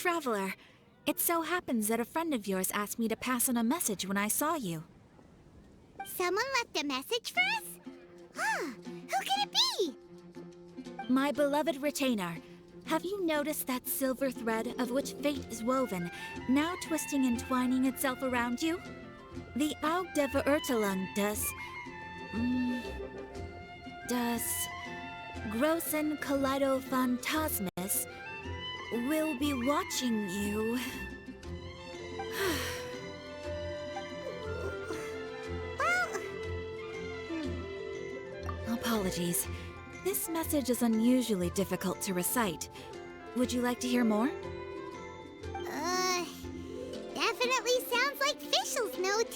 Traveler. It so happens that a friend of yours asked me to pass on a message when I saw you. Someone left a message for us? Huh, who can it be? My beloved retainer. Have you noticed that silver thread of which fate is woven, now twisting and twining itself around you? The Aug der Verurteilung das Großen Kaleido Phantasmus will be watching you. Apologies. This message is unusually difficult to recite. Would you like to hear more? Definitely sounds like Fischl's note.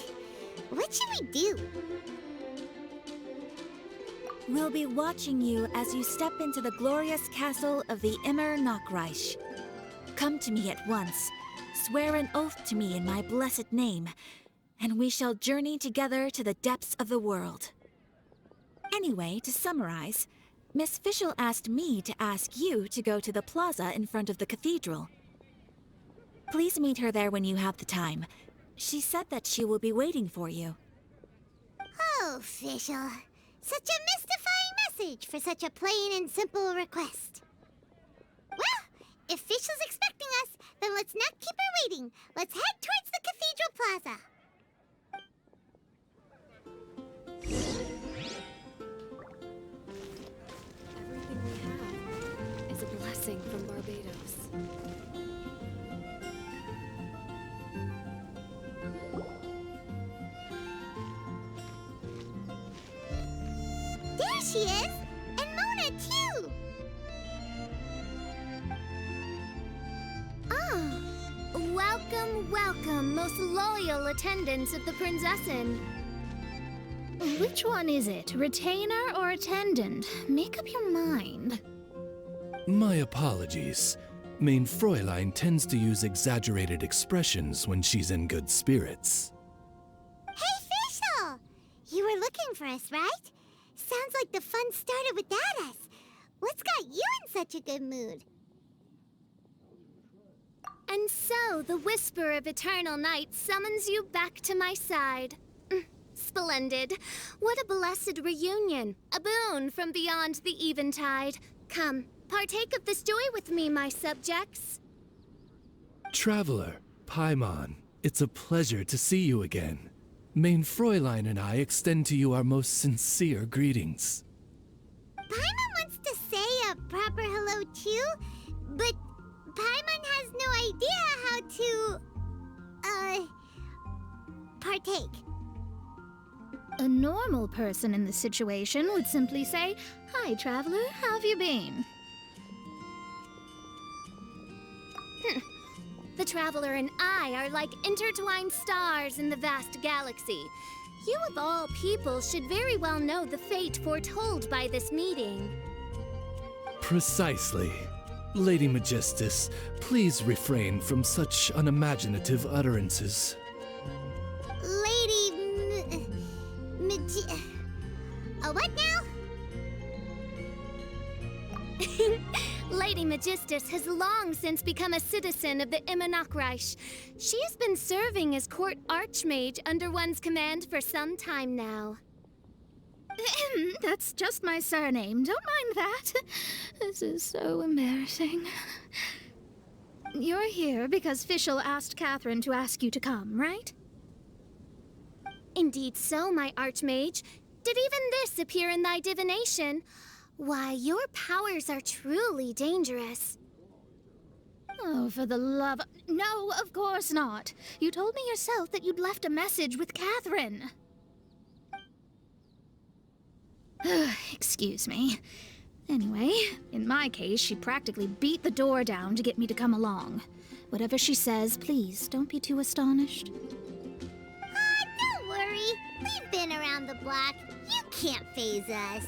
What should we do? We'll be watching you as you step into the glorious castle of the Immer Nachreich. Come to me at once, swear an oath to me in my blessed name, and we shall journey together to the depths of the world. Anyway, to summarize, Miss Fischl asked me to ask you to go to the plaza in front of the cathedral. Please meet her there when you have the time. She said that she will be waiting for you. Oh, Fischl. Such a mystifying message for such a plain and simple request. Well, if Fischl's expecting us, then let's not keep her waiting. Let's head towards the Cathedral Plaza. Everything we have is a blessing from Barbados. There she is! And Mona, too! Ah, welcome, welcome, most loyal attendants of the Prinzessin. Which one is it, retainer or attendant? Make up your mind. My apologies. Mein Fräulein tends to use exaggerated expressions when she's in good spirits. Hey, Fischl! You were looking for us, right? Sounds like the fun started without us. What's got you in such a good mood? And so, the whisper of eternal night summons you back to my side. Splendid. What a blessed reunion. A boon from beyond the eventide. Come, partake of this joy with me, my subjects. Traveler, Paimon, it's a pleasure to see you again. Mein Fräulein and I extend to you our most sincere greetings. Paimon wants to say a proper hello too, but Paimon has no idea how to, partake. A normal person in this situation would simply say, "Hi, traveler, how have you been?" The Traveler and I are like intertwined stars in the vast galaxy. You of all people should very well know the fate foretold by this meeting. Precisely. Lady Magistus, please refrain from such unimaginative utterances. What now? Lady Magistus has long since become a citizen of the Immer Nachreich. She has been serving as court archmage under one's command for some time now. That's just my surname. Don't mind that. This is so embarrassing. You're here because Fischl asked Katheryne to ask you to come, right? Indeed so, my archmage. Did even this appear in thy divination? Why, your powers are truly dangerous. Oh, for the love of... No, of course not. You told me yourself that you'd left a message with Katheryne. Excuse me. Anyway, in my case, she practically beat the door down to get me to come along. Whatever she says, please, don't be too astonished. Don't worry. We've been around the block. You can't faze us.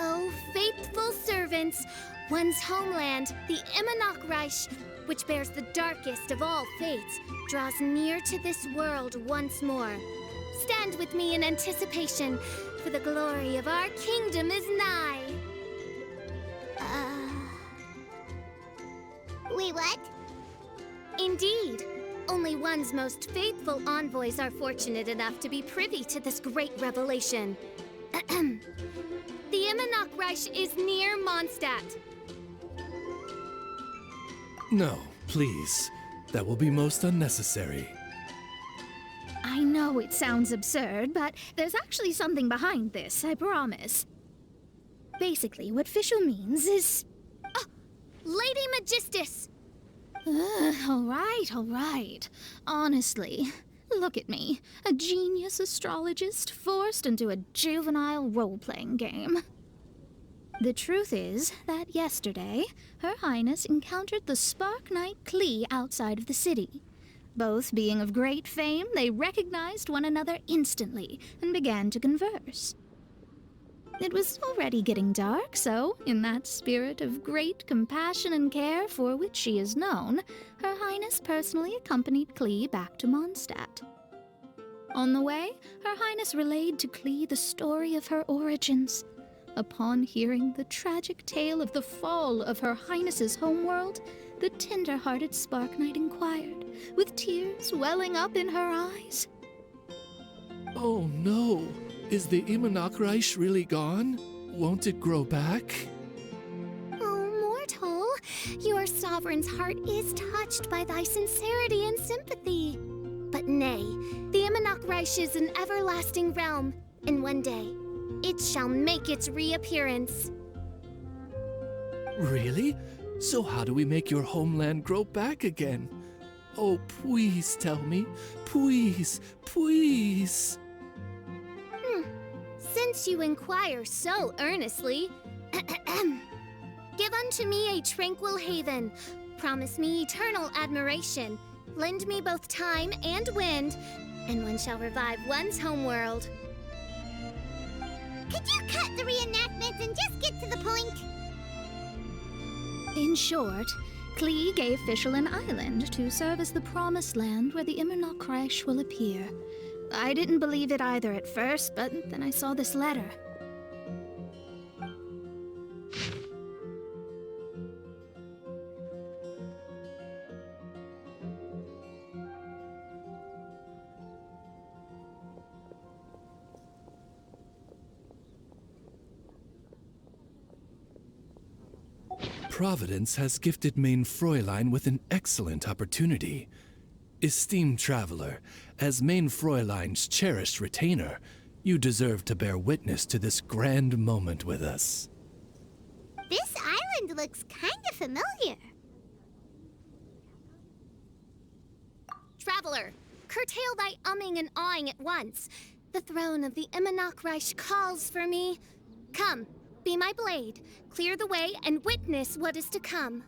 Oh, faithful servants, one's homeland, the Immer Nachreich, which bears the darkest of all fates, draws near to this world once more. Stand with me in anticipation, for the glory of our kingdom is nigh. Wait, what? Indeed. Only one's most faithful envoys are fortunate enough to be privy to this great revelation. The Imanok Reich is near Mondstadt. No, please. That will be most unnecessary. I know it sounds absurd, but there's actually something behind this, I promise. Basically, what Fischl means is... Lady Magistus! All right. Honestly, look at me. A genius astrologist forced into a juvenile role-playing game. The truth is that yesterday, Her Highness encountered the Spark Knight Klee outside of the city. Both being of great fame, they recognized one another instantly and began to converse. It was already getting dark, so, in that spirit of great compassion and care for which she is known, Her Highness personally accompanied Klee back to Mondstadt. On the way, Her Highness relayed to Klee the story of her origins. Upon hearing the tragic tale of the fall of Her Highness's homeworld, the tender-hearted Spark Knight inquired, with tears welling up in her eyes. Oh no! Is the Imanok Reich really gone? Won't it grow back? Oh, mortal, your sovereign's heart is touched by thy sincerity and sympathy. But nay, the Imanok Reich is an everlasting realm, and one day, it shall make its reappearance. Really? So how do we make your homeland grow back again? Oh, please tell me. Please, please. Since you inquire so earnestly, give unto me a tranquil haven, promise me eternal admiration, lend me both time and wind, and one shall revive one's homeworld. Could you cut the reenactments and just get to the point? In short, Klee gave Fischl an island to serve as the promised land where the Imanok Reich will appear. I didn't believe it either at first, but then I saw this letter. Providence has gifted Main Fräulein with an excellent opportunity. Esteemed traveler, as Main Fräulein's cherished retainer, you deserve to bear witness to this grand moment with us. This island looks kinda familiar. Traveler, curtail thy umming and awing at once. The throne of the Imanok Reich calls for me. Come, be my blade, clear the way, and witness what is to come.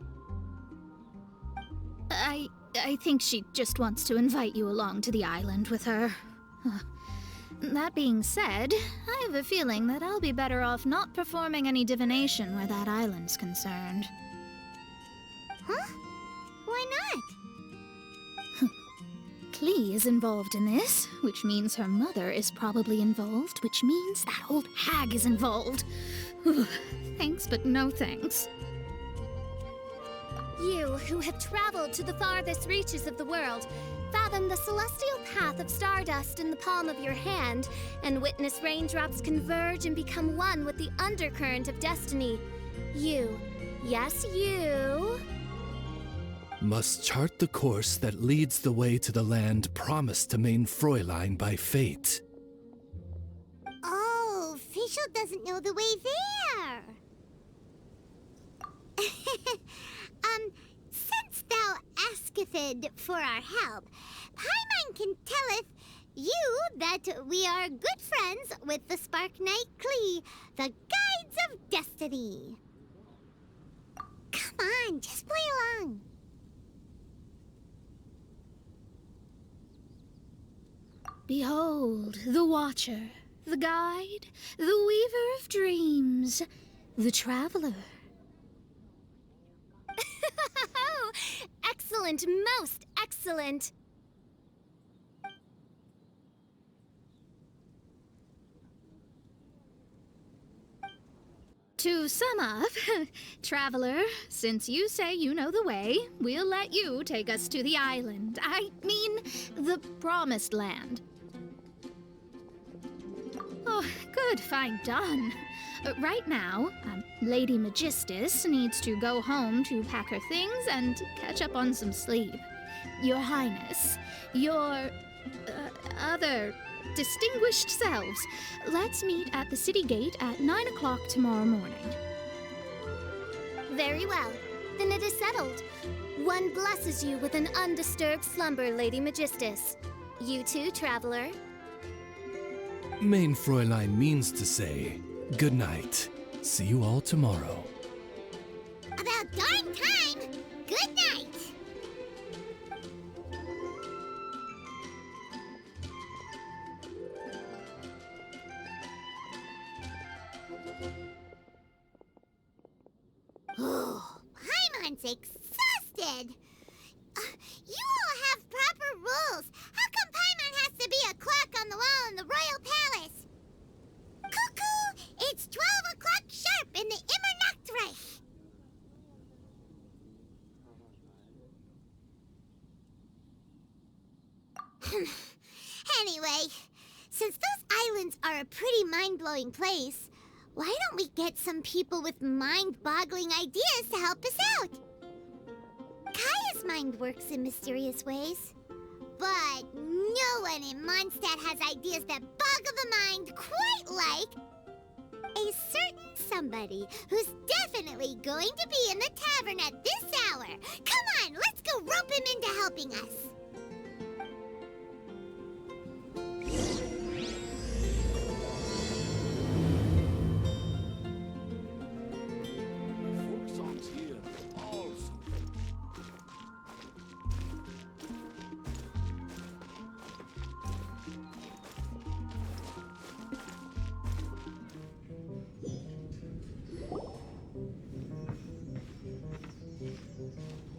I think she just wants to invite you along to the island with her. That being said, I have a feeling that I'll be better off not performing any divination where that island's concerned. Huh? Why not? Klee is involved in this, which means her mother is probably involved, which means that old hag is involved. Thanks, but no thanks. You, who have traveled to the farthest reaches of the world, fathom the celestial path of stardust in the palm of your hand, and witness raindrops converge and become one with the undercurrent of destiny. You, yes, you... Must chart the course that leads the way to the land promised to Main Fräulein by fate. Oh, Fischl doesn't know the way there. Since thou asketh for our help, Paimon can telleth you that we are good friends with the Spark Knight Klee, the Guides of Destiny. Come on, just play along. Behold, the Watcher, the Guide, the Weaver of Dreams, the Traveler. Excellent, most excellent. To sum up, Traveler, since you say you know the way, we'll let you take us to the island. I mean, the Promised Land. Oh, good, fine, done. Right now, Lady Magistus needs to go home to pack her things and catch up on some sleep. Your Highness, your other distinguished selves, let's meet at the city gate at 9 o'clock tomorrow morning. Very well. Then it is settled. One blesses you with an undisturbed slumber, Lady Magistus. You too, Traveler. Main Fräulein means to say, good night. See you all tomorrow. About darn time! Good night! Paimon's exhausted! You all have proper rules. How come Paimon has to be a clock on the wall in the royal palace? Cuckoo! It's 12 o'clock sharp in the Immernachtreich! Anyway, since those islands are a pretty mind-blowing place, why don't we get some people with mind-boggling ideas to help us out? Kaya's mind works in mysterious ways, but no one in Mondstadt has ideas that boggle the mind quite like a certain somebody who's definitely going to be in the tavern at this hour. Come on, let's go rope him into helping us.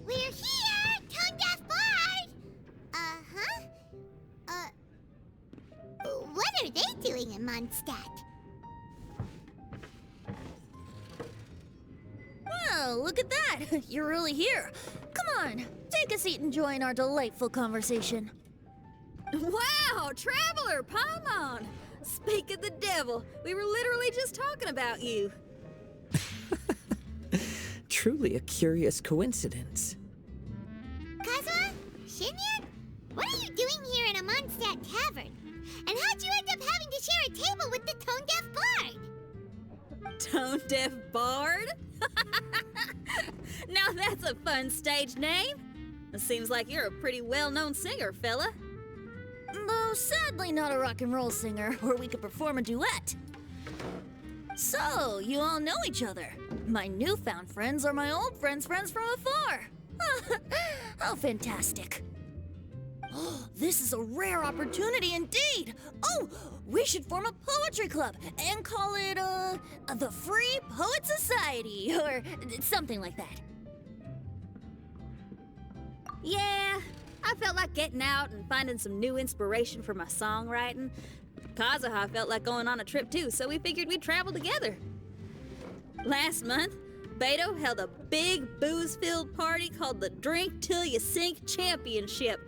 We're here, tone-deaf bard! What are they doing in Mondstadt? Well, look at that! You're really here. Come on, take a seat and join our delightful conversation. Wow, Traveler Paimon! Speak of the devil, we were literally just talking about you. Truly a curious coincidence. Kazuha? Shinyan? What are you doing here in a Mondstadt tavern? And how'd you end up having to share a table with the tone-deaf bard? Tone-deaf bard? Now that's a fun stage name. It seems like you're a pretty well-known singer, fella. Though sadly not a rock and roll singer, or we could perform a duet. So, you all know each other. My newfound friends are my old friends' friends from afar. How fantastic. This is a rare opportunity indeed. Oh, we should form a poetry club and call it, the Free Poet Society, or something like that. Yeah, I felt like getting out and finding some new inspiration for my songwriting. Kazuha felt like going on a trip too, so we figured we'd travel together. Last month, Beto held a big booze-filled party called the Drink Till You Sink Championship,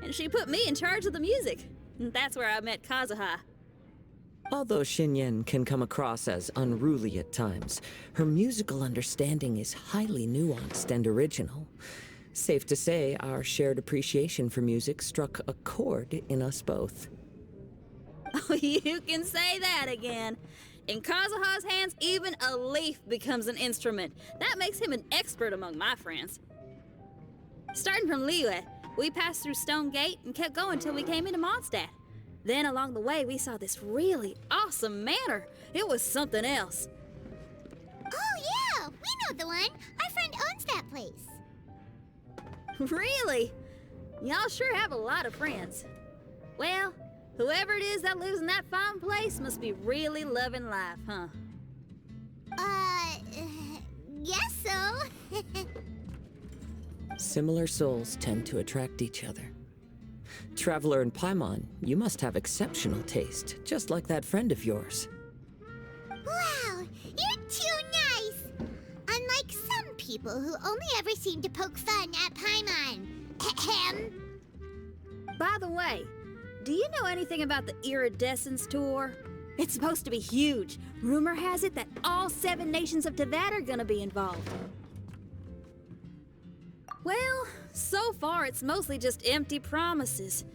and she put me in charge of the music. And that's where I met Kazuha. Although Shinyan can come across as unruly at times, her musical understanding is highly nuanced and original. Safe to say, our shared appreciation for music struck a chord in us both. Oh, you can say that again. In Kazuha's hands, even a leaf becomes an instrument. That makes him an expert among my friends. Starting from Liyue, we passed through Stone Gate and kept going till we came into Mondstadt. Then along the way, we saw this really awesome manor. It was something else. Oh yeah, we know the one. Our friend owns that place. Really? Y'all sure have a lot of friends. Well, whoever it is that lives in that fine place must be really loving life, huh? Guess so. Similar souls tend to attract each other. Traveler and Paimon, you must have exceptional taste, just like that friend of yours. Wow, you're too people who only ever seem to poke fun at Paimon. Ahem. By the way, do you know anything about the Iridescence Tour? It's supposed to be huge. Rumor has it that all 7 nations of Teyvat are gonna be involved. Well, so far it's mostly just empty promises.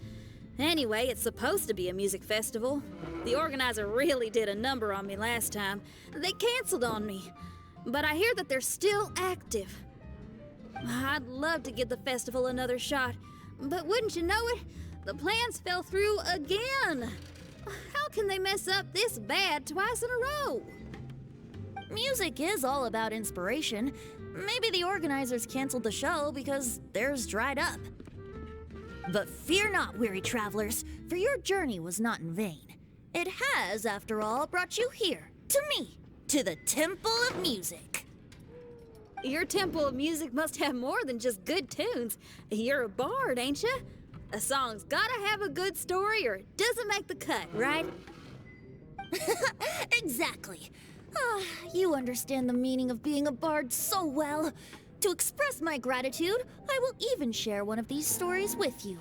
Anyway, it's supposed to be a music festival. The organizer really did a number on me last time. They canceled on me. But I hear that they're still active. I'd love to give the festival another shot. But wouldn't you know it, the plans fell through again. How can they mess up this bad twice in a row? Music is all about inspiration. Maybe the organizers canceled the show because theirs dried up. But fear not, weary travelers, for your journey was not in vain. It has, after all, brought you here, to me, to the Temple of Music. Your Temple of Music must have more than just good tunes. You're a bard, ain't ya? A song's gotta have a good story or it doesn't make the cut, right? Exactly. You understand the meaning of being a bard so well. To express my gratitude, I will even share one of these stories with you.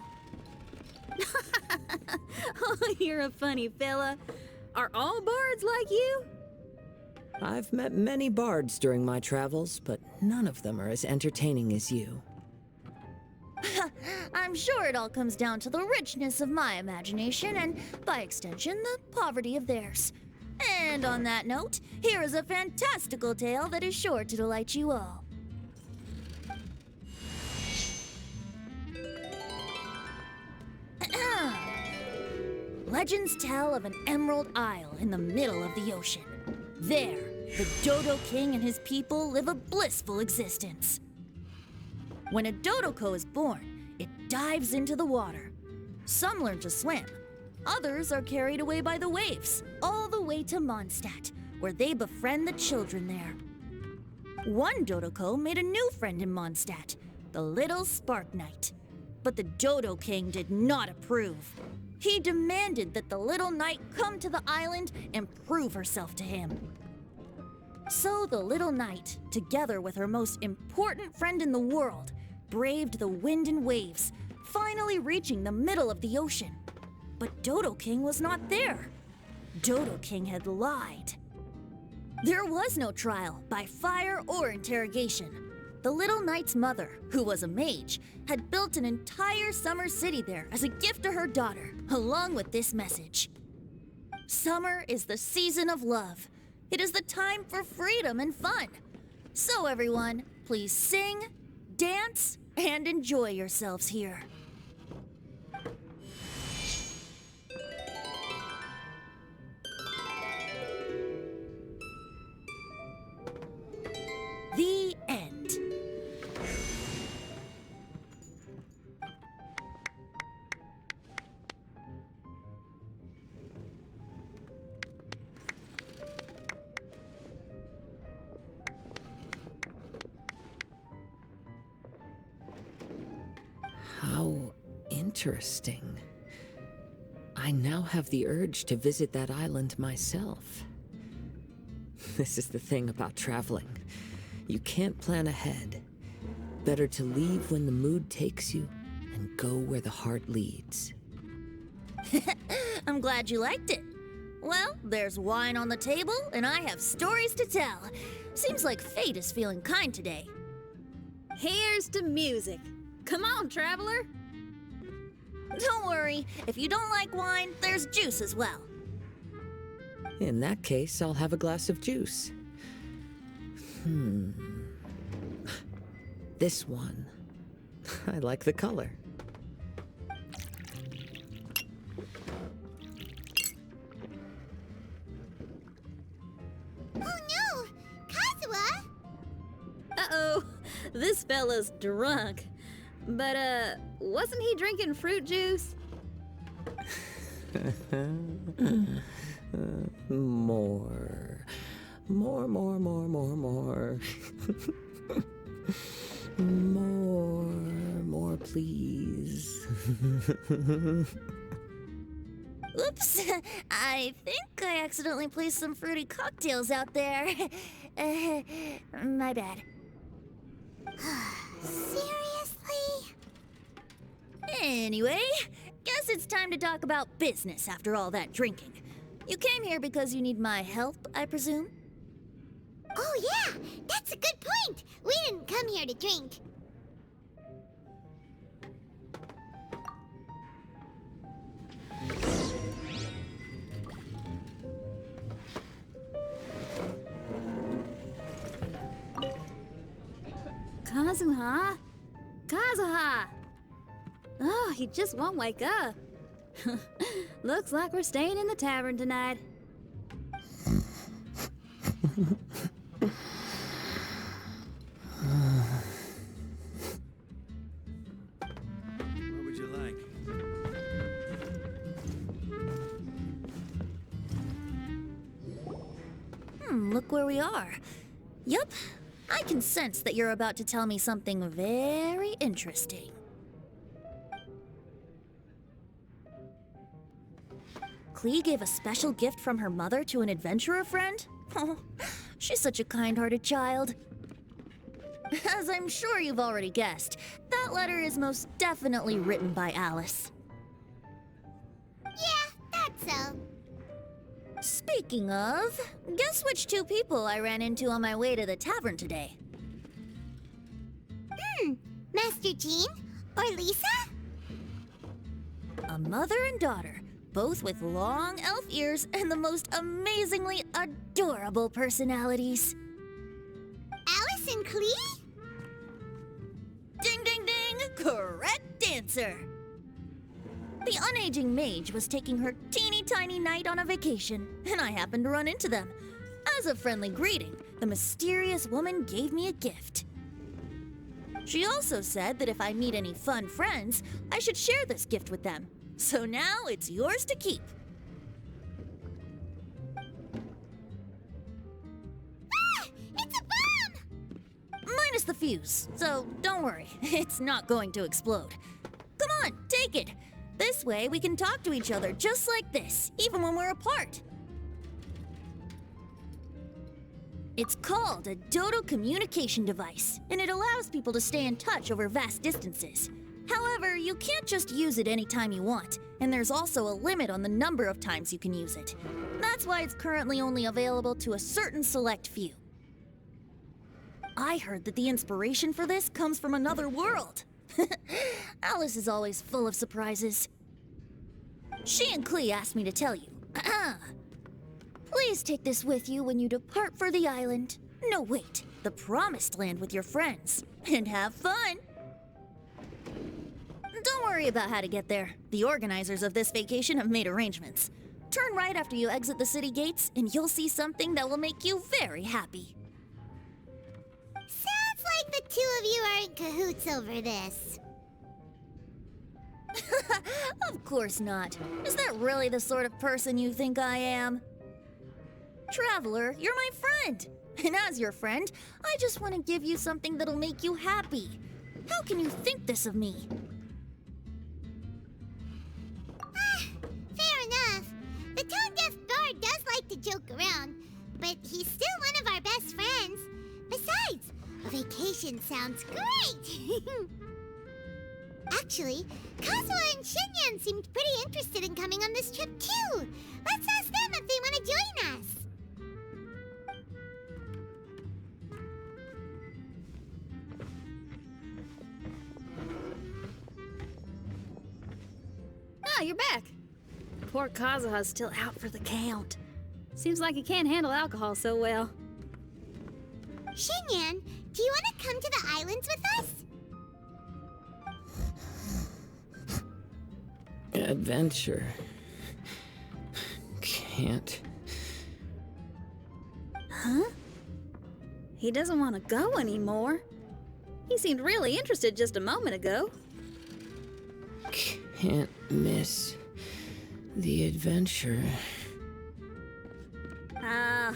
Oh, you're a funny fella. Are all bards like you? I've met many bards during my travels, but none of them are as entertaining as you. I'm sure it all comes down to the richness of my imagination and, by extension, the poverty of theirs. And on that note, here is a fantastical tale that is sure to delight you all. Legends tell of an emerald isle in the middle of the ocean. There, the Dodo King and his people live a blissful existence. When a Dodoko is born, it dives into the water. Some learn to swim. Others are carried away by the waves, all the way to Mondstadt, where they befriend the children there. One Dodoko made a new friend in Mondstadt, the little Spark Knight. But the Dodo King did not approve. He demanded that the little knight come to the island and prove herself to him. So the little knight, together with her most important friend in the world, braved the wind and waves, finally reaching the middle of the ocean. But Dodo King was not there. Dodo King had lied. There was no trial by fire or interrogation. The little knight's mother, who was a mage, had built an entire summer city there as a gift to her daughter, along with this message. Summer is the season of love. It is the time for freedom and fun. So everyone, please sing, dance, and enjoy yourselves here. The end. How interesting. I now have the urge to visit that island myself. This is the thing about traveling. You can't plan ahead. Better to leave when the mood takes you and go where the heart leads. I'm glad you liked it. Well, there's wine on the table, and I have stories to tell. Seems like fate is feeling kind today. Here's to music. Come on, traveler. Don't worry, if you don't like wine, there's juice as well. In that case, I'll have a glass of juice. This one. I like the color. Oh no! Kazuha! Uh-oh, this fella's drunk. But, wasn't he drinking fruit juice? More. More. More, please. Oops, I think I accidentally placed some fruity cocktails out there. My bad. Seriously? Anyway, guess it's time to talk about business after all that drinking. You came here because you need my help, I presume? Oh yeah, that's a good point. We didn't come here to drink. Kazuha? Kazuha! Oh, he just won't wake up. Looks like we're staying in the tavern tonight. What would you like? Look where we are. Yup, I can sense that you're about to tell me something very interesting. Klee gave a special gift from her mother to an adventurer friend? Oh, she's such a kind-hearted child. As I'm sure you've already guessed, that letter is most definitely written by Alice. Yeah, that's so. Speaking of, guess which two people I ran into on my way to the tavern today? Master Jean or Lisa? A mother and daughter, both with long elf ears and the most amazingly adorable personalities. Alice and Klee? Ding, ding, ding! Correct answer! The unaging mage was taking her teeny tiny knight on a vacation, and I happened to run into them. As a friendly greeting, the mysterious woman gave me a gift. She also said that if I meet any fun friends, I should share this gift with them. So now it's yours to keep. Ah! It's a bomb! Minus the fuse, so don't worry, it's not going to explode. Come on, take it. This way we can talk to each other just like this, even when we're apart. It's called a Dodo communication device, and it allows people to stay in touch over vast distances. However, you can't just use it anytime you want, and there's also a limit on the number of times you can use it. That's why it's currently only available to a certain select few. I heard that the inspiration for this comes from another world. Alice is always full of surprises. She and Klee asked me to tell you. Please take this with you when you depart for the island. No, wait, the Promised Land with your friends. And have fun! Don't worry about how to get there. The organizers of this vacation have made arrangements. Turn right after you exit the city gates, and you'll see something that will make you very happy. Sounds like the two of you are in cahoots over this. Of course not. Is that really the sort of person you think I am? Traveler, you're my friend. And as your friend, I just want to give you something that'll make you happy. How can you think this of me? Fair enough. The tone-deaf bard does like to joke around, but he's still one of our best friends. Besides, a vacation sounds great! Actually, Kazuha and Shinyan seemed pretty interested in coming on this trip too. Let's ask them if they want to join us. Ah, you're back. Poor Kazuha's still out for the count. Seems like he can't handle alcohol so well. Shinyan, do you want to come to the islands with us? Adventure. Can't. Huh? He doesn't want to go anymore. He seemed really interested just a moment ago. Can't miss the adventure. Ah,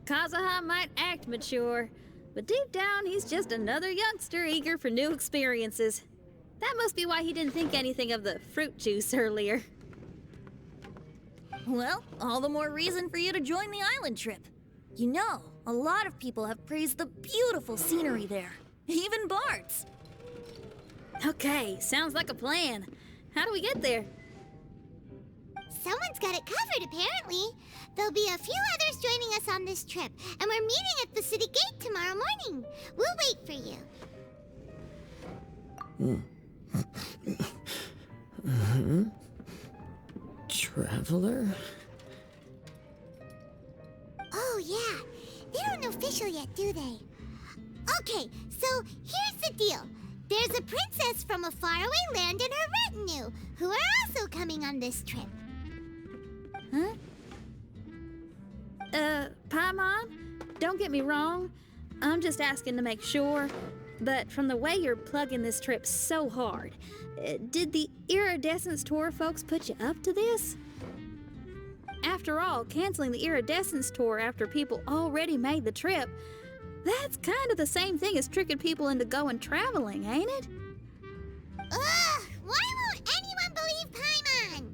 Kazuha might act mature, but deep down he's just another youngster eager for new experiences. That must be why he didn't think anything of the fruit juice earlier. Well, all the more reason for you to join the island trip. You know, A lot of people have praised the beautiful scenery there. Even Bart's. Okay, sounds like a plan. How do we get there? Someone's got it covered, apparently. There'll be a few others joining us on this trip, and we're meeting at the city gate tomorrow morning. We'll wait for you. Traveler? Oh, yeah. They don't know official yet, do they? Okay, so here's the deal. There's a princess from a faraway land and her retinue, who are also coming on this trip. Huh? Paimon, don't get me wrong. I'm just asking to make sure. But from the way you're plugging this trip so hard, did the Iridescence Tour folks put you up to this? After all, canceling the Iridescence Tour after people already made the trip, that's kind of the same thing as tricking people into going traveling, ain't it? Ugh! Why won't anyone believe Paimon?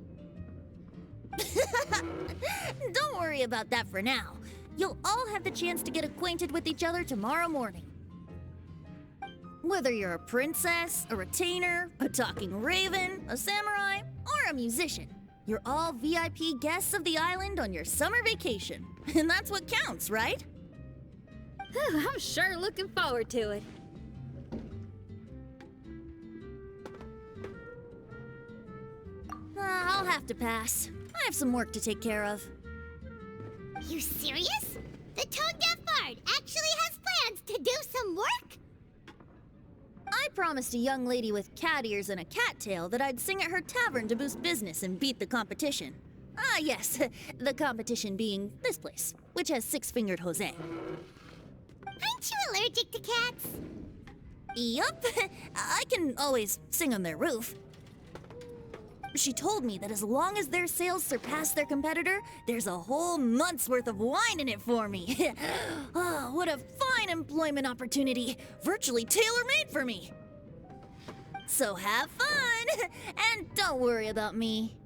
Don't worry about that for now. You'll all have the chance to get acquainted with each other tomorrow morning. Whether you're a princess, a retainer, a talking raven, a samurai, or a musician, you're all VIP guests of the island on your summer vacation. And that's what counts, right? I'm sure looking forward to it. I'll have to pass. I have some work to take care of. You serious? The tone-deaf bard actually has plans to do some work? I promised a young lady with cat ears and a cattail that I'd sing at her tavern to boost business and beat the competition. Ah, yes, the competition being this place, which has six-fingered Jose. Aren't you allergic to cats? Yup, I can always sing on their roof. She told me that as long as their sales surpass their competitor, there's a whole month's worth of wine in it for me. Oh, what a fine employment opportunity, virtually tailor-made for me. So have fun, and don't worry about me.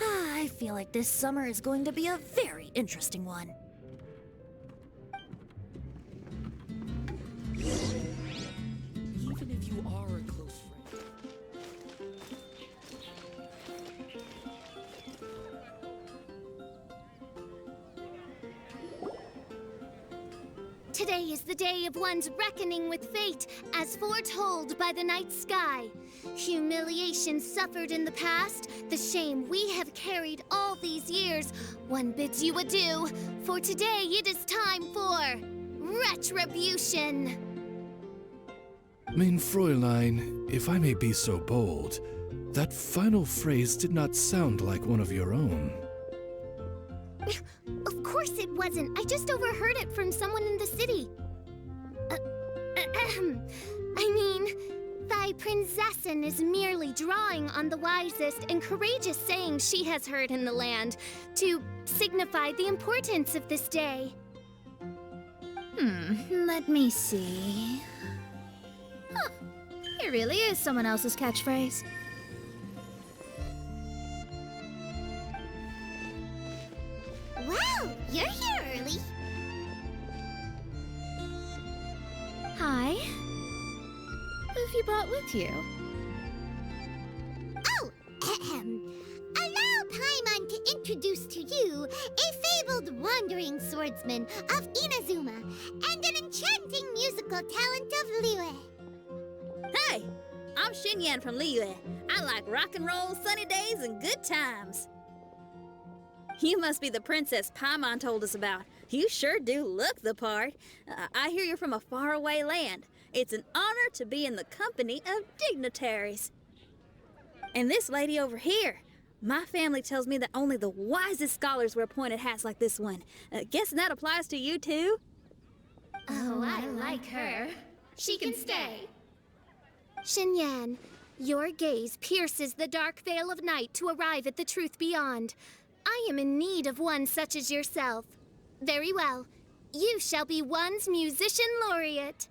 I feel like this summer is going to be a very interesting one. Even if you are a close friend. Today is the day of one's reckoning with fate, as foretold by the night sky. Humiliation suffered in the past, the shame we have carried all these years. One bids you adieu, for today it is time for retribution. Mein Fräulein, if I may be so bold, that final phrase did not sound like one of your own. Of course it wasn't. I just overheard it from someone in the city. I mean, thy prinzessin is merely drawing on the wisest and courageous sayings she has heard in the land to signify the importance of this day. Let me see. Huh, it really is someone else's catchphrase. Wow, you're here early. Hi. Who have you brought with you? Oh, allow Paimon to introduce to you a fabled wandering swordsman of Inazuma and an enchanting musical talent of Liyue. Hey, I'm Xinyan from Liyue. I like rock and roll, sunny days, and good times. You must be the princess Paimon told us about. You sure do look the part. I hear you're from a faraway land. It's an honor to be in the company of dignitaries. And this lady over here, my family tells me that only the wisest scholars wear pointed hats like this one. Guessing that applies to you too? Oh, I like her. She can stay. Xinyan, your gaze pierces the dark veil of night to arrive at the truth beyond. I am in need of one such as yourself. Very well. You shall be one's musician laureate.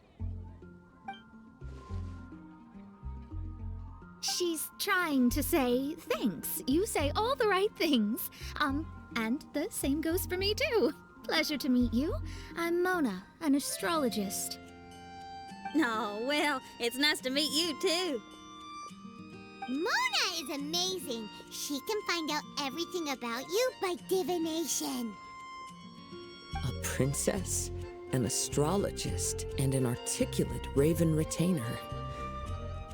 She's trying to say thanks. You say all the right things. And the same goes for me too. Pleasure to meet you. I'm Mona, an astrologist. Oh, well, it's nice to meet you, too. Mona is amazing. She can find out everything about you by divination. A princess, an astrologist, and an articulate raven retainer.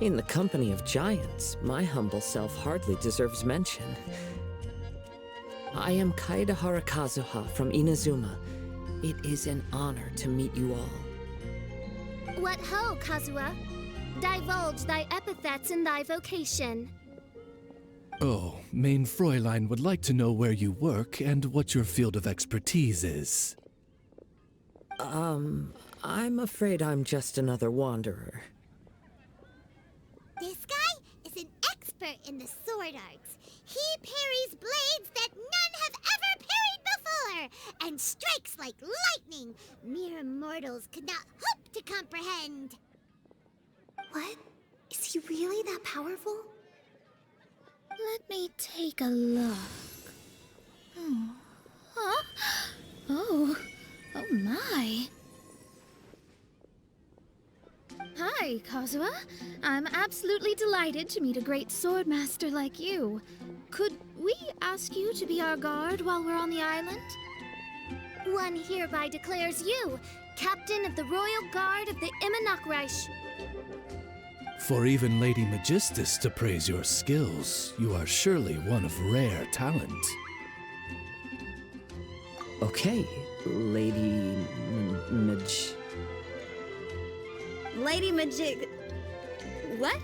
In the company of giants, my humble self hardly deserves mention. I am Kaida Harakazuha from Inazuma. It is an honor to meet you all. What ho, Kazuha? Divulge thy epithets and thy vocation. Oh, Main Fräulein would like to know where you work and what your field of expertise is. I'm afraid I'm just another wanderer. This guy is an expert in the sword arts. He parries blades that none have ever parried before, and strikes like lightning mere mortals could not hope to comprehend. What? Is he really that powerful? Let me take a look. Huh? Oh my. Hi, Kazuha. I'm absolutely delighted to meet a great swordmaster like you. Could we ask you to be our guard while we're on the island? One hereby declares you Captain of the Royal Guard of the Immernachtreich. For even Lady Magistus to praise your skills, you are surely one of rare talent. Okay, Lady Lady Magic... What?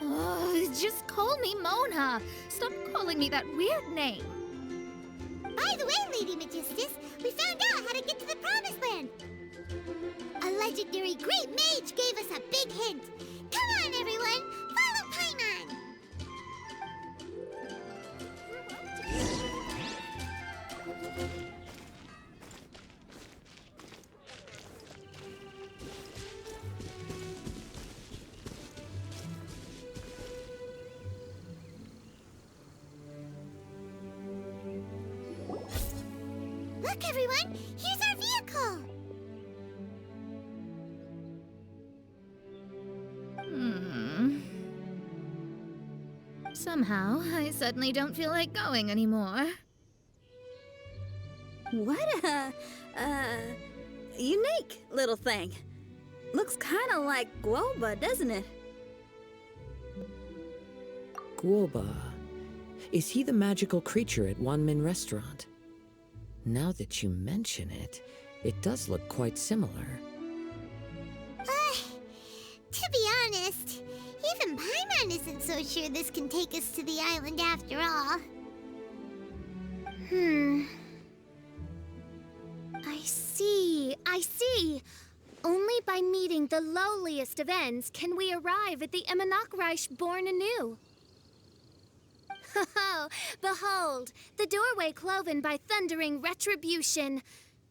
Oh, just call me Mona. Stop calling me that weird name. By the way, Lady Magistus, we found out how to get to the Promised Land. A legendary great mage gave us a big hint. Come on, everyone, follow Paimon. Look, everyone, here's our vehicle. Somehow, I suddenly don't feel like going anymore. What a, unique little thing. Looks kind of like Guoba, doesn't it? Guoba. Is he the magical creature at Wanmin Restaurant? Now that you mention it, it does look quite similar. To be honest, even Paimon isn't so sure this can take us to the island after all. I see. Only by meeting the lowliest of ends can we arrive at the Immernachtreich born anew. Oh, behold, the doorway cloven by thundering retribution.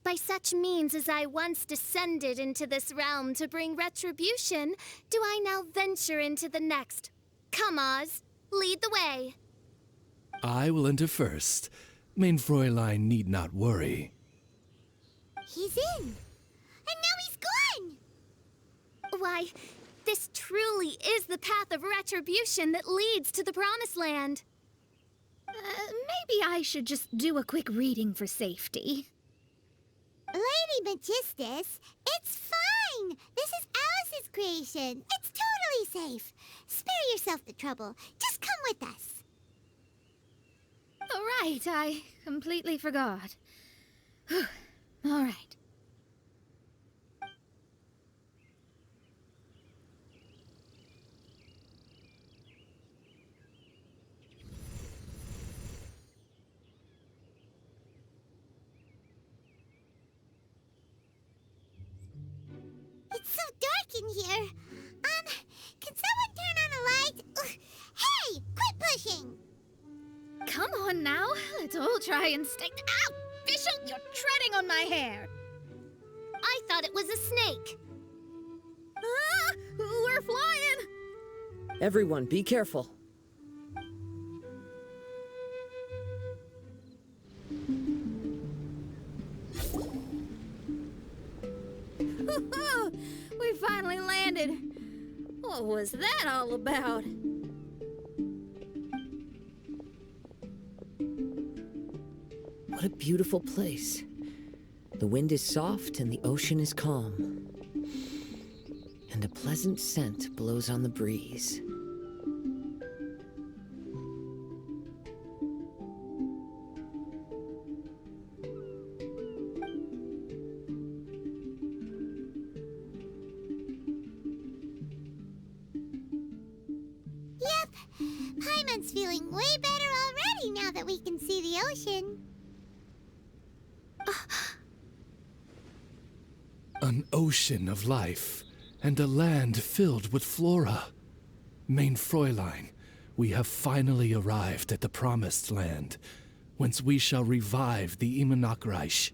By such means as I once descended into this realm to bring retribution, do I now venture into the next. Come, Oz, lead the way. I will enter first. Main Fräulein need not worry. He's in. And now he's gone. Why, this truly is the path of retribution that leads to the Promised Land. Maybe I should just do a quick reading for safety. Lady Magistus, it's fine. This is Alice's creation. It's totally safe. Spare yourself the trouble. Just come with us. All right, I completely forgot. All right. It's so dark in here. Can someone turn on a light? Ugh. Hey, quit pushing. Come on now, let's all try and stay. Ow! Bishop, you're treading on my hair. I thought it was a snake. Ah, we're flying! Everyone, be careful. What was that all about? What a beautiful place. The wind is soft and the ocean is calm. And a pleasant scent blows on the breeze. Yep, Paimon's feeling way better already now that we can see the ocean. An ocean of life, and a land filled with flora. Mein Fräulein, we have finally arrived at the Promised Land, whence we shall revive the Immer noch Reich.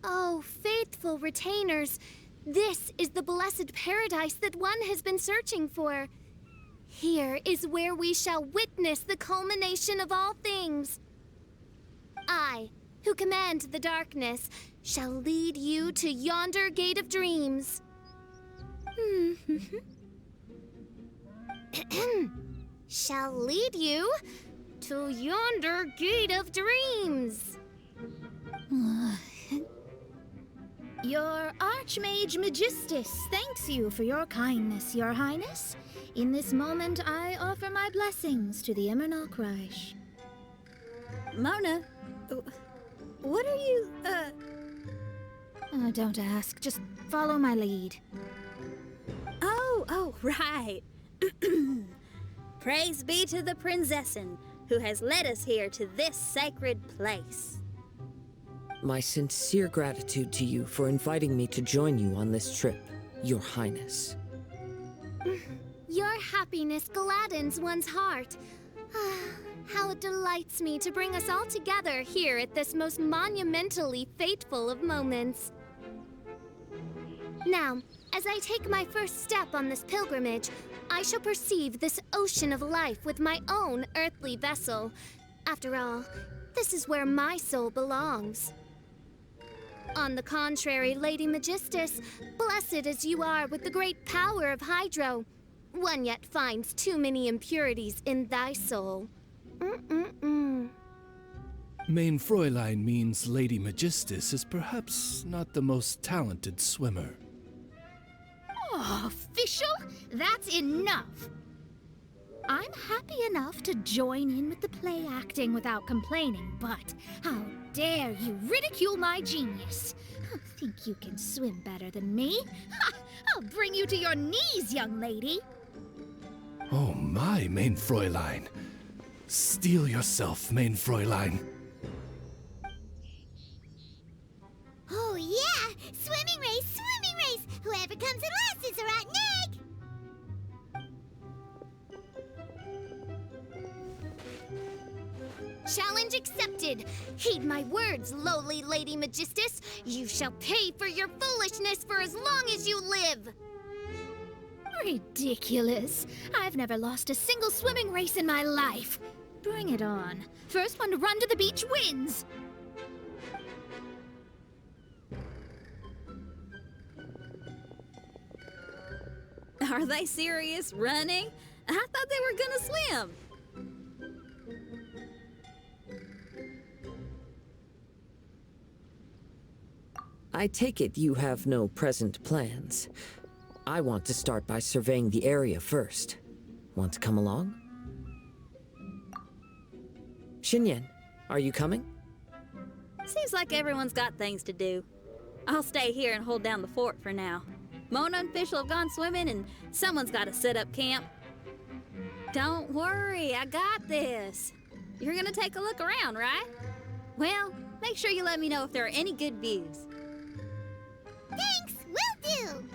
Oh, faithful retainers, this is the blessed paradise that one has been searching for. Here is where we shall witness the culmination of all things. I, who command the darkness, shall lead you to yonder gate of dreams. Shall lead you to yonder gate of dreams. Your Archmage Magistus thanks you for your kindness, Your Highness. In this moment, I offer my blessings to the Immer noch Reich. Mona, what are you, Don't ask, just follow my lead. Oh, right. Praise be to the Prinzessin, who has led us here to this sacred place. My sincere gratitude to you for inviting me to join you on this trip, Your Highness. Your happiness gladdens one's heart. How it delights me to bring us all together here at this most monumentally fateful of moments. Now, as I take my first step on this pilgrimage, I shall perceive this ocean of life with my own earthly vessel. After all, this is where my soul belongs. On the contrary, Lady Magistus, blessed as you are with the great power of Hydro, one yet finds too many impurities in thy soul. Mein Fräulein means Lady Magistus is perhaps not the most talented swimmer. Oh, official? That's enough! I'm happy enough to join in with the play acting without complaining, but how dare you ridicule my genius? Think you can swim better than me? Ha! I'll bring you to your knees, young lady! Oh my, Mein Fräulein. Steel yourself, Mein Fräulein. Oh yeah, swimming race, swimming race! Whoever comes in last is a rotten egg! Challenge accepted. Heed my words, lowly Lady Magistus. You shall pay for your foolishness for as long as you live. Ridiculous. I've never lost a single swimming race in my life. Bring it on. First one to run to the beach wins. Are they serious, running? I thought they were gonna swim. I take it you have no present plans. I want to start by surveying the area first. Want to come along? Xinyan, are you coming? Seems like everyone's got things to do. I'll stay here and hold down the fort for now. Mona and Fischl have gone swimming, and someone's got to set up camp. Don't worry, I got this. You're gonna take a look around, right? Well, make sure you let me know if there are any good views. Thanks, will do!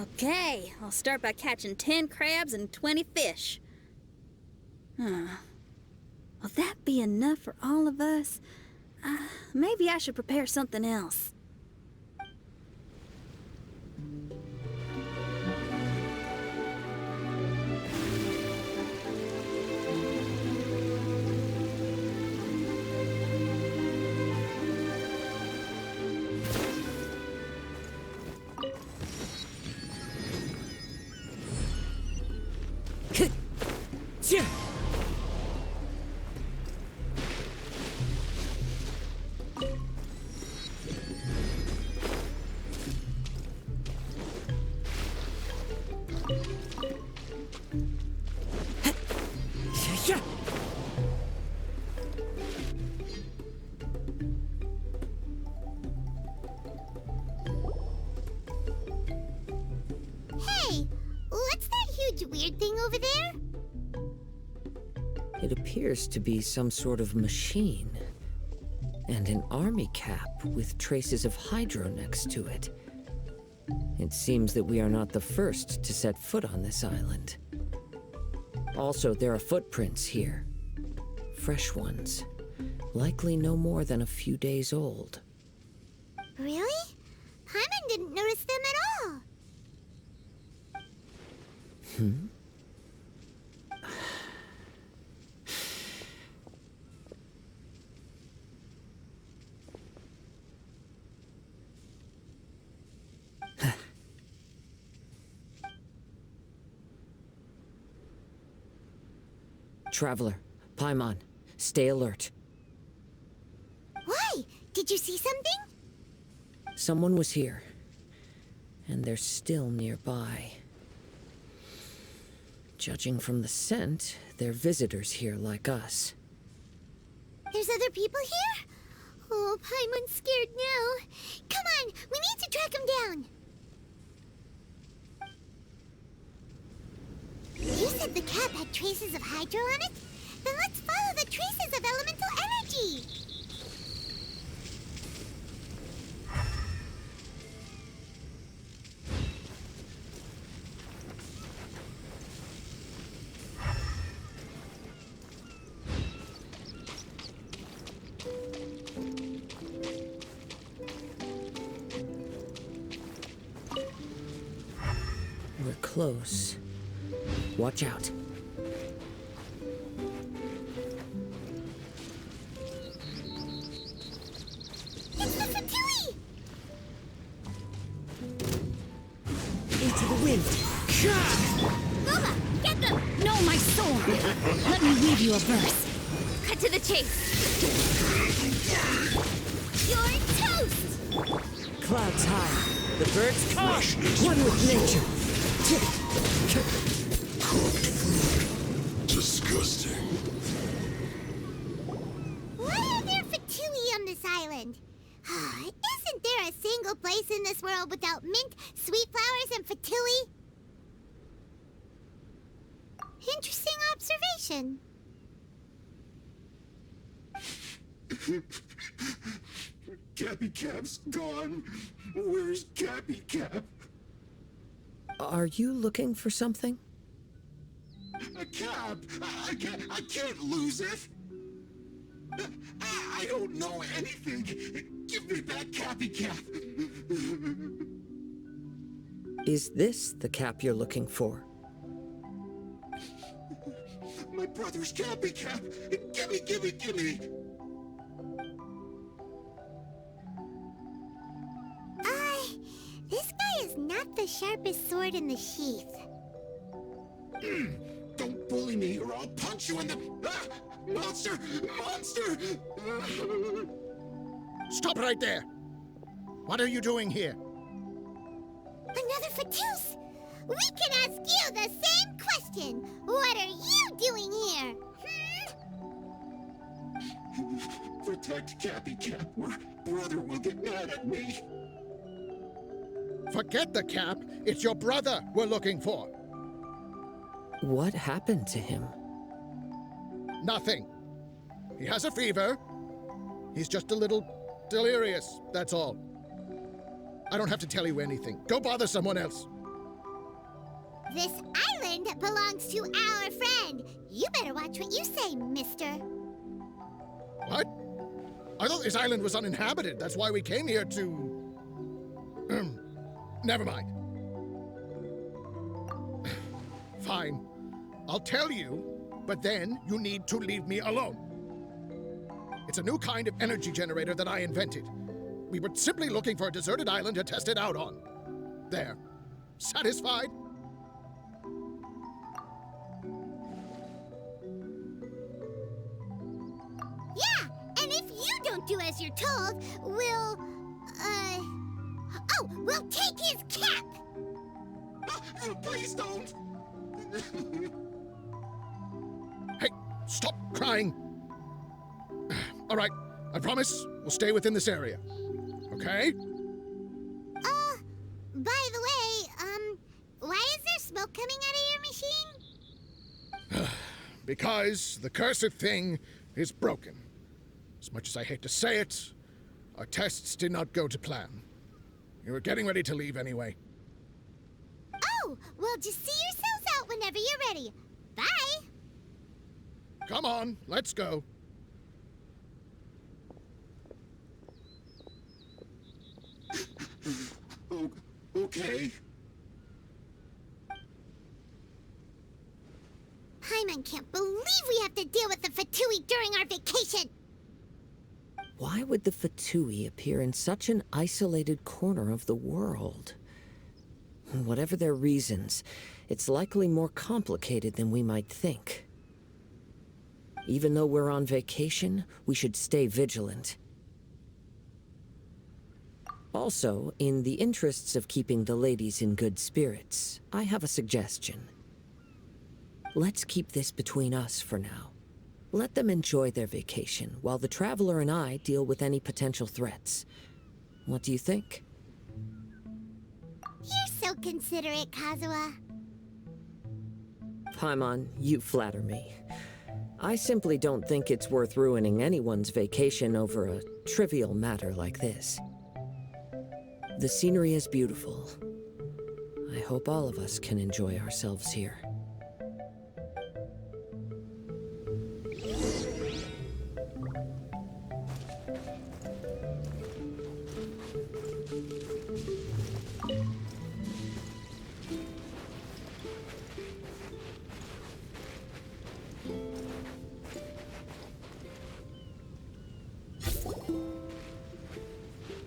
Okay, I'll start by catching 10 crabs and 20 fish. Will that be enough for all of us? Maybe I should prepare something else. huge weird thing over there? It appears to be some sort of machine. And an army cap with traces of hydro next to it. It seems that we are not the first to set foot on this island. Also, there are footprints here. Fresh ones. Likely no more than a few days old. Really? Paimon didn't notice them at all. Traveler, Paimon, stay alert. Why? Did you see something? Someone was here, and they're still nearby. Judging from the scent, they're visitors here like us. There's other people here? Oh, Paimon's scared now. Come on, we need to track him down. You said the cap had traces of hydro on it? Then let's follow the traces of elemental energy. We're close. Watch out. It's the Fatui! Into the wind. Lola, get them! No, my sword! Let me read you a verse. Cut to the chase. You're toast! Clouds high. The birds crush. One with nature. Disgusting. Why are there Fatui on this island? Isn't there a single place in this world without mint, sweet flowers, and Fatui? Interesting observation. Cappy Cap's gone. Where's Cappy Cap? Are you looking for something? A cap! I can't lose it! I don't know anything! Give me back Cappy Cap! Is this the cap you're looking for? My brother's Cappy Cap! Gimme! This guy is not the sharpest sword in the sheath. Don't bully me or I'll punch you in the... Ah! Monster! Stop right there! What are you doing here? Another Fatus! We can ask you the same question! What are you doing here? Protect Cappy Cap or brother will get mad at me. Forget the cap. It's your brother we're looking for. What happened to him? Nothing. He has a fever. He's just a little delirious, that's all. I don't have to tell you anything. Go bother someone else. This island belongs to our friend. You better watch what you say, mister. What? I thought this island was uninhabited. That's why we came here to... Never mind. Fine. I'll tell you, but then you need to leave me alone. It's a new kind of energy generator that I invented. We were simply looking for a deserted island to test it out on. There. Satisfied? Yeah, and if you don't do as you're told, we'll take his cap! Please don't! Hey, stop crying. All right, I promise we'll stay within this area. Okay? By the way, why is there smoke coming out of your machine? Because the cursed thing is broken. As much as I hate to say it, our tests did not go to plan. We were getting ready to leave anyway. Oh, well, just see yourselves out whenever you're ready. Bye! Come on, let's go. Oh, okay. Paimon can't believe we have to deal with the Fatui during our vacation! Why would the Fatui appear in such an isolated corner of the world? Whatever their reasons, it's likely more complicated than we might think. Even though we're on vacation, we should stay vigilant. Also, in the interests of keeping the ladies in good spirits, I have a suggestion. Let's keep this between us for now. Let them enjoy their vacation, while the Traveler and I deal with any potential threats. What do you think? You're so considerate, Kazuha. Paimon, you flatter me. I simply don't think it's worth ruining anyone's vacation over a trivial matter like this. The scenery is beautiful. I hope all of us can enjoy ourselves here.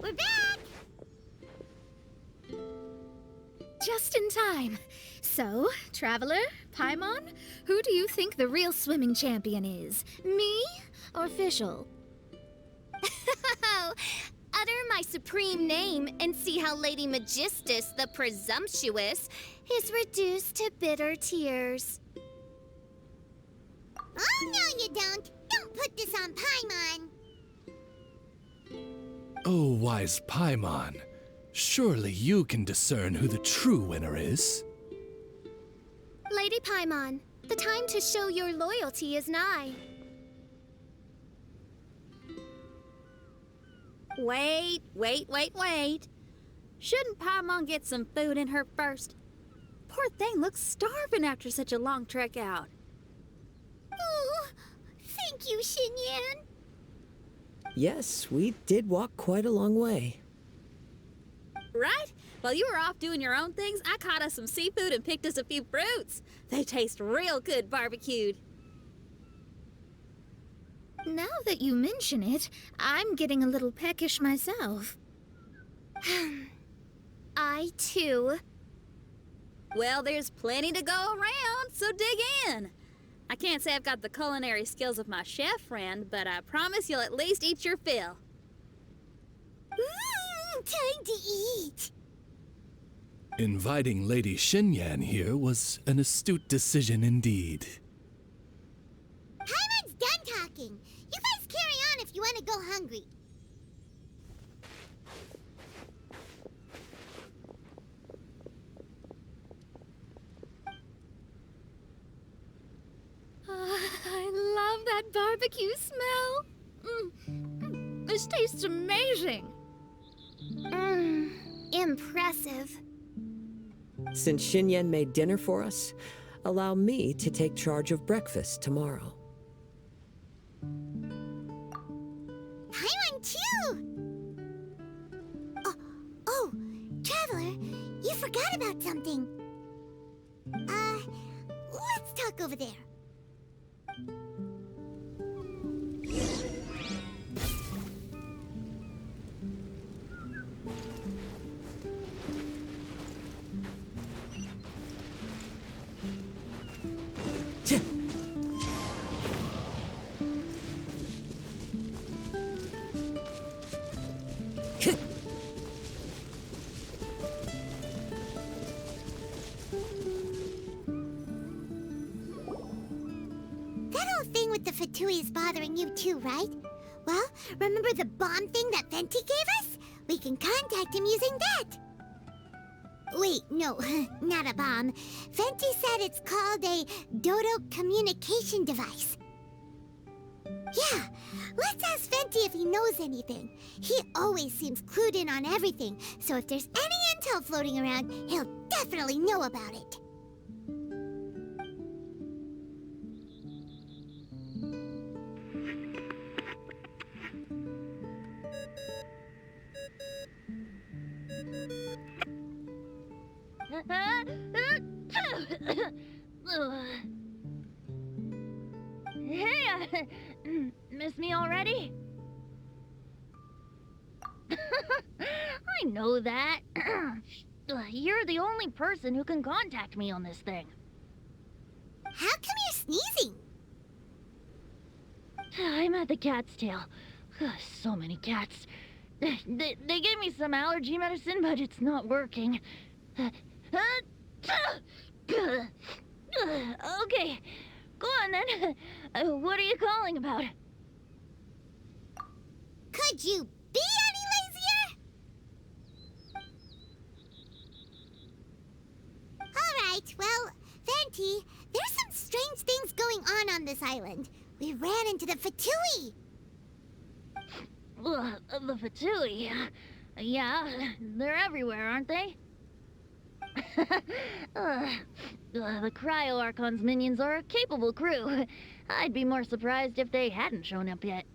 We're back! Just in time. So, Traveler, Paimon, who do you think the real swimming champion is? Me or Fischl? Utter my supreme name and see how Lady Magistus the Presumptuous is reduced to bitter tears. Oh, no you don't! Don't put this on Paimon! Oh, wise Paimon. Surely you can discern who the true winner is. Lady Paimon, the time to show your loyalty is nigh. Wait. Shouldn't Paimon get some food in her first? Poor thing looks starving after such a long trek out. Oh, thank you, Xinyan. Yes, we did walk quite a long way. Right? While you were off doing your own things, I caught us some seafood and picked us a few fruits. They taste real good barbecued. Now that you mention it, I'm getting a little peckish myself. I, too. Well, there's plenty to go around, so dig in. I can't say I've got the culinary skills of my chef friend, but I promise you'll at least eat your fill. Time to eat! Inviting Lady Xinyan here was an astute decision indeed. Paimon's done talking. You guys carry on if you want to go hungry. I love that barbecue smell. This tastes amazing. Impressive. Since Xinyan made dinner for us, allow me to take charge of breakfast tomorrow. Paimon, too! Oh, Traveler, you forgot about something. Let's talk over there. With the Fatui is bothering you too, right? Well, remember the bomb thing that Venti gave us? We can contact him using that. Wait, no, not a bomb. Venti said it's called a Dodo communication device. Yeah, let's ask Venti if he knows anything. He always seems clued in on everything, so if there's any intel floating around, he'll definitely know about it. Hey, miss me already? I know that. You're the only person who can contact me on this thing. How come you're sneezing? I'm at the cat's tail. So many cats. They gave me some allergy medicine, but it's not working. Okay, go on then. What are you calling about? Could you be any lazier? Alright, well, Venti, there's some strange things going on this island. We ran into the Fatui. The Fatui? Yeah, they're everywhere, aren't they? The Cryo Archon's minions are a capable crew. I'd be more surprised if they hadn't shown up yet.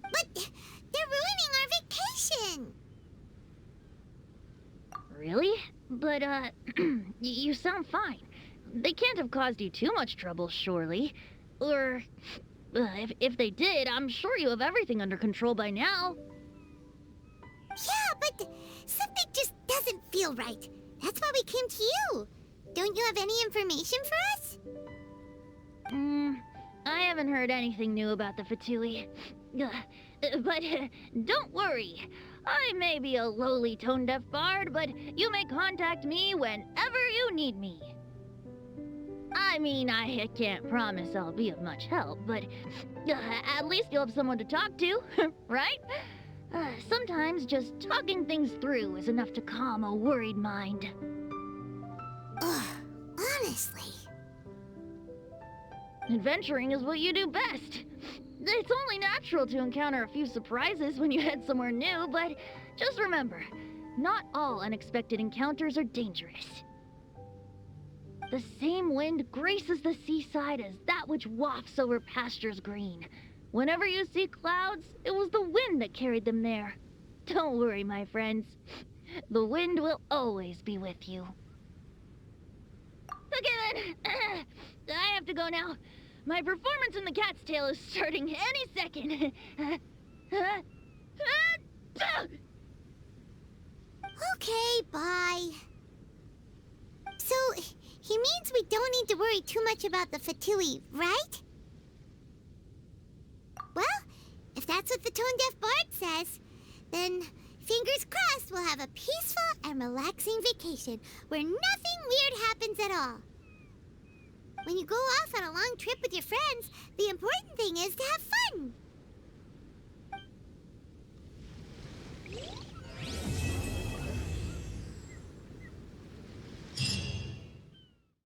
But they're ruining our vacation. Really? But, you sound fine. They can't have caused you too much trouble, surely. Or, if they did, I'm sure you have everything under control by now. Yeah, but something just doesn't feel right. That's why we came to you. Don't you have any information for us? I haven't heard anything new about the Fatui. But don't worry. I may be a lowly tone-deaf bard, but you may contact me whenever you need me. I mean, I can't promise I'll be of much help, but at least you'll have someone to talk to, right? Sometimes just talking things through is enough to calm a worried mind. Ugh, honestly. Adventuring is what you do best. It's only natural to encounter a few surprises when you head somewhere new, but just remember, not all unexpected encounters are dangerous. The same wind graces the seaside as that which wafts over pastures green. Whenever you see clouds, it was the wind that carried them there. Don't worry, my friends. The wind will always be with you. Okay then, I have to go now. My performance in the cat's tail is starting any second. Okay, bye. So, he means we don't need to worry too much about the Fatui, right? Well, if that's what the tone-deaf bard says, then fingers crossed we'll have a peaceful and relaxing vacation where nothing weird happens at all. When you go off on a long trip with your friends, the important thing is to have fun.